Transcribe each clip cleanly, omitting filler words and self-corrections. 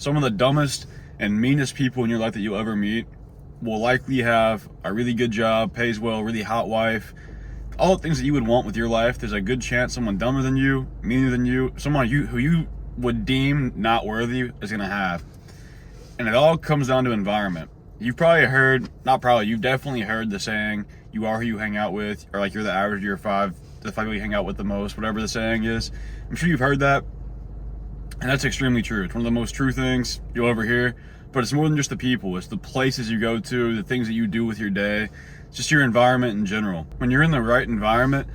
Some of the dumbest and meanest people in your life that you'll ever meet will likely have a really good job, pays well, really hot wife, all the things that you would want with your life. There's a good chance someone dumber than you, meaner than you, someone who you would deem not worthy is going to have. And it all comes down to environment. You've probably heard, not probably, you've definitely heard the saying, you are who you hang out with, or like you're the average of your the five people you hang out with the most, whatever the saying is. I'm sure you've heard that. And that's extremely true. It's one of the most true things you'll ever hear. But it's more than just the people. It's the places you go to, the things that you do with your day. It's just your environment in general. When you're in the right environment,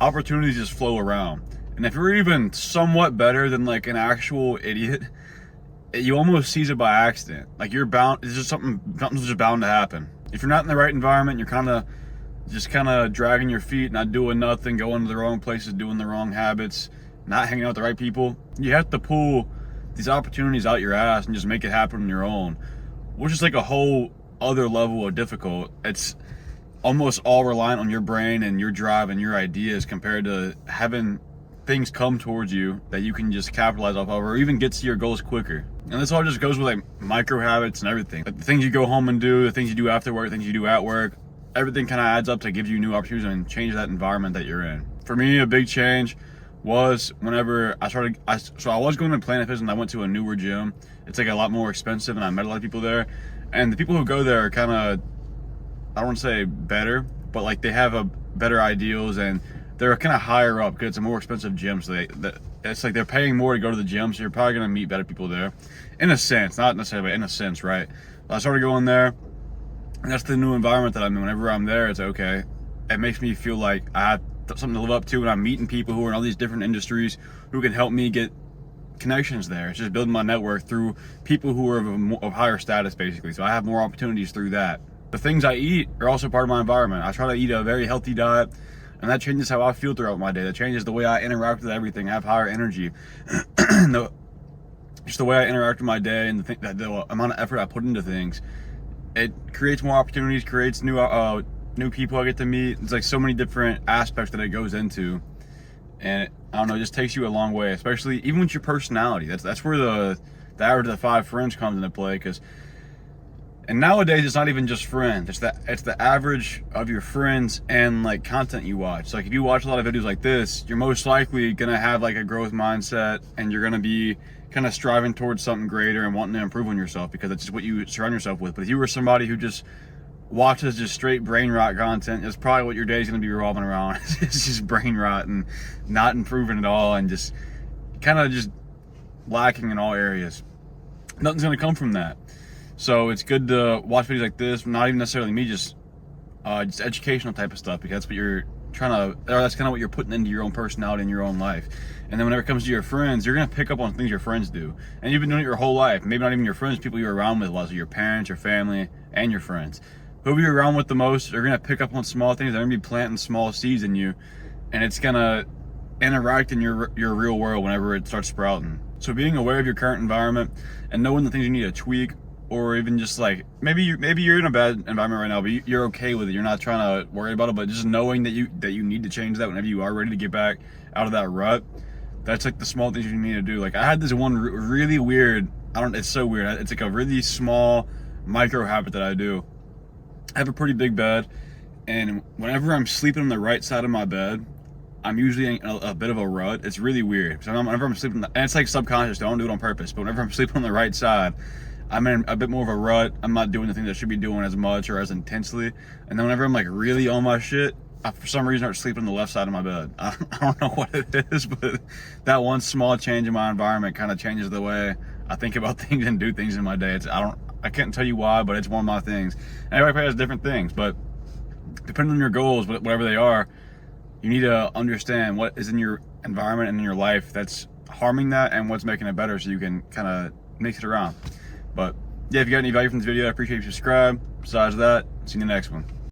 opportunities just flow around. And if you're even somewhat better than like an actual idiot, you almost seize it by accident. Like you're bound, it's just something's just bound to happen. If you're not in the right environment, you're kind of dragging your feet, not doing nothing, going to the wrong places, doing the wrong habits, not hanging out with the right people. You have to pull these opportunities out your ass and just make it happen on your own, which is like a whole other level of difficult. It's almost all reliant on your brain and your drive and your ideas compared to having things come towards you that you can just capitalize off of or even get to your goals quicker. And this all just goes with like micro habits and everything. Like the things you go home and do, the things you do after work, the things you do at work, everything kind of adds up to give you new opportunities and change that environment that you're in. For me, a big change was whenever I was going to Planet Fitness and I went to a newer gym. It's like a lot more expensive and I met a lot of people there. And the people who go there are kind of, I don't want to say better, but like they have a better ideals and they're kind of higher up because it's a more expensive gym. So it's like they're paying more to go to the gym. So you're probably going to meet better people there. In a sense, not necessarily, but in a sense, right? I started going there and that's the new environment that I'm in. Whenever I'm there, it's okay. It makes me feel like I have something to live up to, and I'm meeting people who are in all these different industries who can help me get connections there. It's just building my network through people who are of higher status, basically. So I have more opportunities through that. The things I eat are also part of my environment. I try to eat a very healthy diet, and that changes how I feel throughout my day. That changes the way I interact with everything. I have higher energy. Just the way I interact with my day and the amount of effort I put into things, it creates more opportunities, creates new people I get to meet. It's like so many different aspects that it goes into, and I don't know, it just takes you a long way, especially even with your personality. That's where the average of the 5 friends comes into play. And nowadays it's not even just friends, it's the average of your friends and like content you watch. So like if you watch a lot of videos like this, you're most likely gonna have like a growth mindset and you're gonna be kind of striving towards something greater and wanting to improve on yourself because it's just what you surround yourself with. But if you were somebody who just watches just straight brain rot content, it's probably what your day is going to be revolving around. It's just brain rot and not improving at all and just kind of just lacking in all areas. Nothing's going to come from that. So it's good to watch videos like this, not even necessarily me, just educational type of stuff, because that's what you're that's kind of what you're putting into your own personality and your own life. And then whenever it comes to your friends, you're going to pick up on things your friends do. And you've been doing it your whole life. Maybe not even your friends, people you're around with a lot, so your parents, your family, and your friends. Whoever you're around with the most are going to pick up on small things. They're going to be planting small seeds in you, and it's going to interact in your real world whenever it starts sprouting. So being aware of your current environment and knowing the things you need to tweak, or even just like maybe you're in a bad environment right now, but you're okay with it. You're not trying to worry about it, but just knowing that you need to change that whenever you are ready to get back out of that rut. That's like the small things you need to do. Like I had this one really weird, it's so weird. It's like a really small micro habit that I do. I have a pretty big bed, and whenever I'm sleeping on the right side of my bed, I'm usually in a bit of a rut. It's really weird. So whenever I'm sleeping, and it's like subconscious, I don't do it on purpose, but whenever I'm sleeping on the right side, I'm in a bit more of a rut. I'm not doing the things I should be doing as much or as intensely. And then whenever I'm like really on my shit, I, for some reason, start sleeping on the left side of my bed. I don't know what it is, but that one small change in my environment kind of changes the way I think about things and do things in my day. I can't tell you why, but it's one of my things. And everybody has different things, but depending on your goals, whatever they are, you need to understand what is in your environment and in your life that's harming that and what's making it better so you can kind of mix it around. But yeah, if you got any value from this video, I appreciate you subscribe. Besides that, see you in the next one.